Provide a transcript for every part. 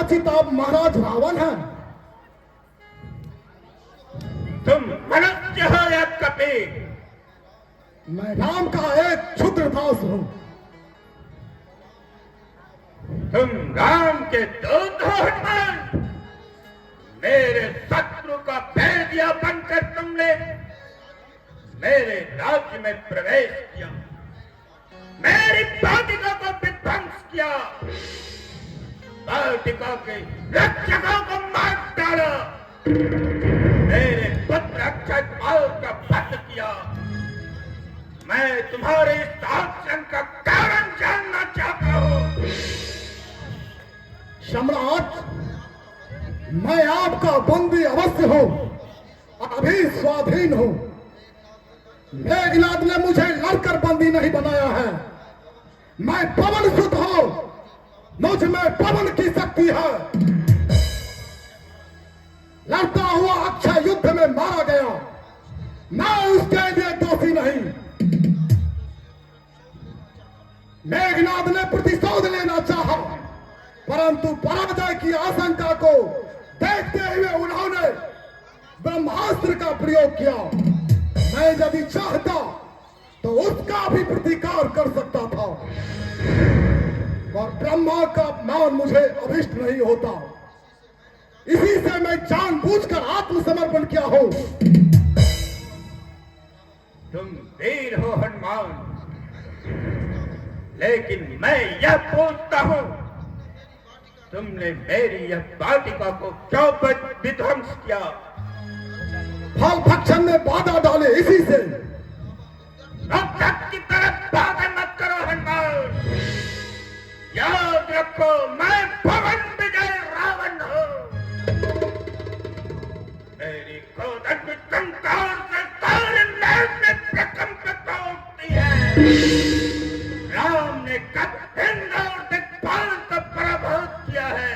कदाचित आप महाराज रावण हैं। तुम मनुष्य हो या कपी? मैं राम का एक क्षुद्र दास हूं। तुम राम के दूत हो हनुमान। मेरे शत्रु का भेदिया बनकर तुमने मेरे राज्य में प्रवेश किया, मेरी वाटिका को विध्वंस किया, वाटिका के रक्षकों को मार डाला, मेरे पुत्र अक्षय का वध किया। मैं तुम्हारे इस आचरण का कारण जानना चाहता हूं। सम्राट, मैं आपका बंदी अवश्य हूं, अभी स्वाधीन हूं। मेघनाद ने मुझे लड़कर बंदी नहीं बनाया है। मैं पवन सुत हूं, मुझ में पवन की शक्ति है। लड़ता हुआ अक्षय युद्ध में मारा गया, मैं उसके लिए दोषी नहीं। मेघनाद ने प्रतिशोध लेना चाहा, परंतु पराजय की आशंका को देखते हुए उन्होंने ब्रह्मास्त्र का प्रयोग किया। मैं यदि चाहता तो उसका भी प्रतिकार कर सकता था, और ब्रह्मा का अपमान मुझे अभिष्ट नहीं होता। इसी से मैं जानबूझकर आत्मसमर्पण किया हूं। तुम वीर हो हनुमान, लेकिन मैं यह पूछता हूं, तुमने मेरी यह वाटिका को क्यों विध्वंस किया? फल भक्षण में बाधा डाले, इसी से। रक्षक की तरफ बाधा मत करो हनुमान। याद रखो, मैं पवन विजय रावण हूं। मेरी क्रोधन की टंकार से सारे नभ में प्रकंपित होती है। राम ने कब हिंद और दिक्पाल को पराभूत किया है।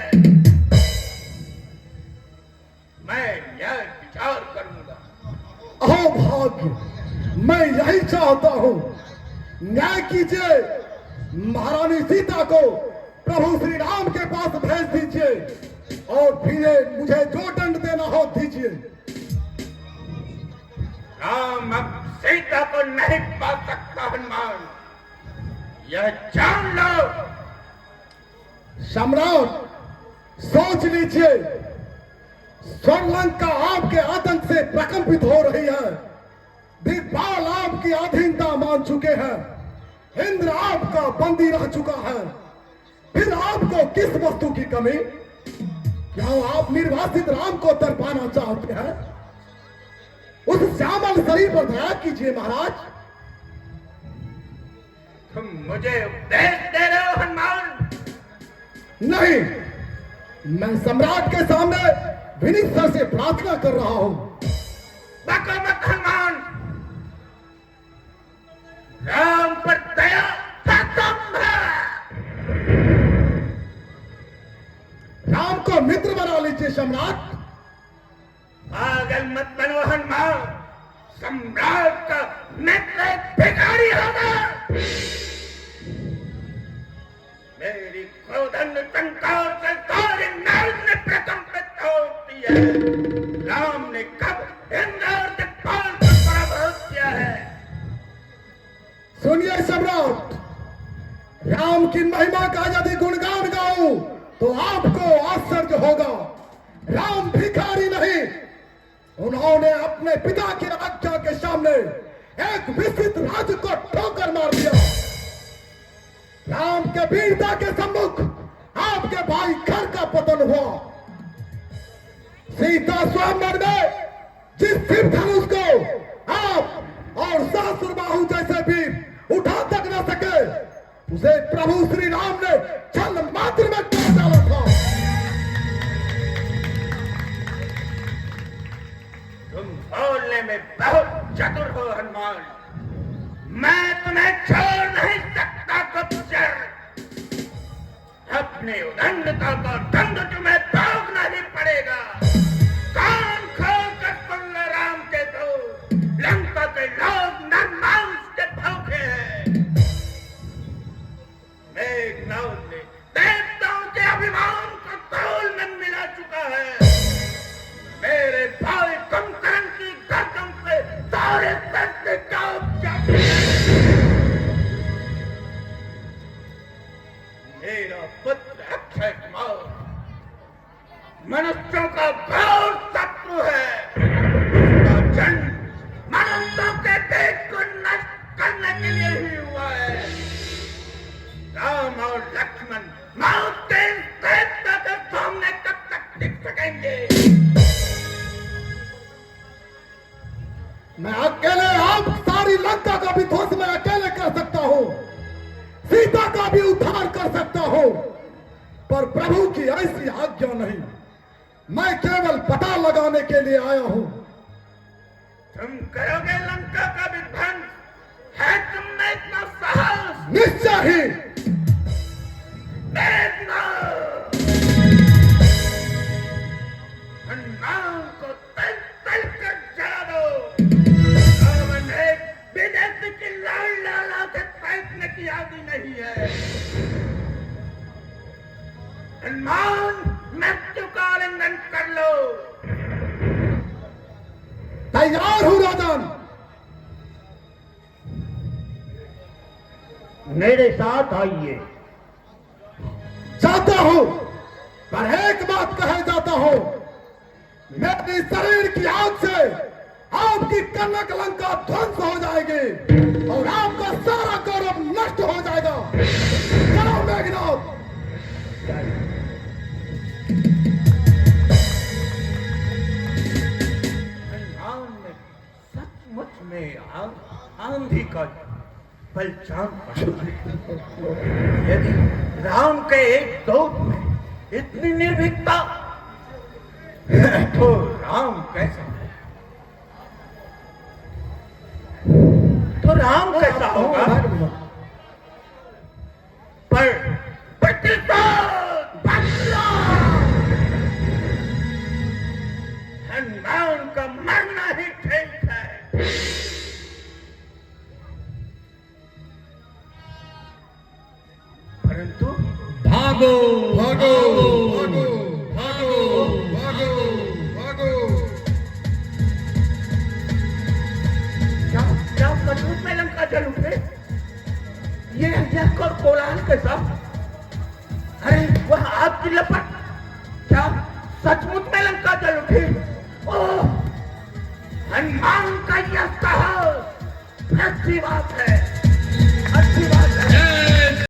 मैं यह विचार करूंगा। अहो भाग्य, मैं यही चाहता हूं। न्याय कीजिए, महारानी सीता को प्रभु श्री राम के पास भेज दीजिए, और फिर मुझे जो दंड देना हो दीजिए। राम अब सीता को नहीं पा सकता हनुमान, यह जान लो। सम्राट, सोच लीजिए, स्वर्णलंका आपके आतंक से प्रकंपित हो रही है। दिग्पाल आपकी अधीनता मान चुके हैं। इंद्र आपका बंदी रह चुका है। फिर आपको किस वस्तु की कमी? क्या आप निर्वासित राम को तड़पाना चाहते हैं? उस श्यामल शरीर पर दया कीजिए महाराज। तुम मुझे उपदेश दे रहे हो हनुमान? नहीं, मैं सम्राट के सामने विनीत से प्रार्थना कर रहा हूं। बको मत हनुमान। राम पर दया खत्म है। राम को मित्र बना लीजिए सम्राट। पागल मत बनो हनुमान। सम्राट का मित्र भिखारी होगा। मेरी क्रोधन टंकार से सारी नाल में प्रकंपित होती है। राम ने कब इंद्र और दिक्पाल को पराभूत किया है? सुनिए सम्राट, राम की महिमा का यदि गुणगान गाऊं तो आपको आश्चर्य होगा। राम भिखारी नहीं, उन्होंने अपने पिता की आज्ञा के सामने एक विस्तृत राज्य को ठोकर मार दिया। राम के वीरता के सम्मुख आपके भाई घर का पतन हुआ। सीता स्वयंवर में जिस शिव धनुष को आप और सहस्त्रबाहु जैसे वीर उठा तक न सके, उसे प्रभु श्री राम ने छल मात्र में तोड़ डाला था। तुम बोलने में बहुत चतुर हो हनुमान। मैं तुम्हें छोड़ नहीं सकता गुप्तचर। अपने उदंडता का दंड तुम्हें भोगना ही पड़ेगा। कान खोल कर सुन लो राम के दो। लंका के लोग नरमांस के भूखे हैं। मेघनाद ने देवताओं के अभिमान मनुष्यों का घोर शत्रु है। उसका जन्म मनुष्यों के देश को नष्ट करने के लिए ही हुआ है। राम और लक्ष्मण मौत के इस देवता के सामने कब तक टिक सकेंगे? मैं अकेले आप सारी लंका का भी ध्वंस मैं अकेले कर सकता हूं, सीता का भी उद्धार कर सकता हूं, पर प्रभु की ऐसी आज्ञा नहीं। मैं केवल पता लगाने के लिए आया हूं। तुम करोगे लंका का विध्वंस? है तुम में इतना साहस? निश्चय ही। देखना, हनुमान को तल तल कर जला दो। रावण एक विदेशी की लाल लाला से फेंकने की आदि नहीं है। हनुमान, मृत्यु का आलिंगन कर लो। तैयार हूं राजन। मेरे साथ आइए। जाता हूं, पर एक बात कहे जाता हूं, मेरे शरीर की आग से आपकी कनक लंका ध्वंस हो जाएगी और आपका सारा गौरव नष्ट हो जाएगा। चलो मेघनाथ। सचमुच में आंधी का पहचान पड़ा। यदि राम के एक दूत में इतनी निर्भीकता तो राम कैसा है? तो राम कैसा होगा? पर प्रतिशोध बदला। हनुमान का मरना ही ठीक है। परंतु भागो भागो भागो भागो भागो भागो। क्या सचमुच में लंका जल उठे? ये कोलाहल कैसा? अरे वह आग की लपट, क्या सचमुच में लंका जल उठी? ओह, हनुमान का यह साहस अच्छी बात है, अच्छी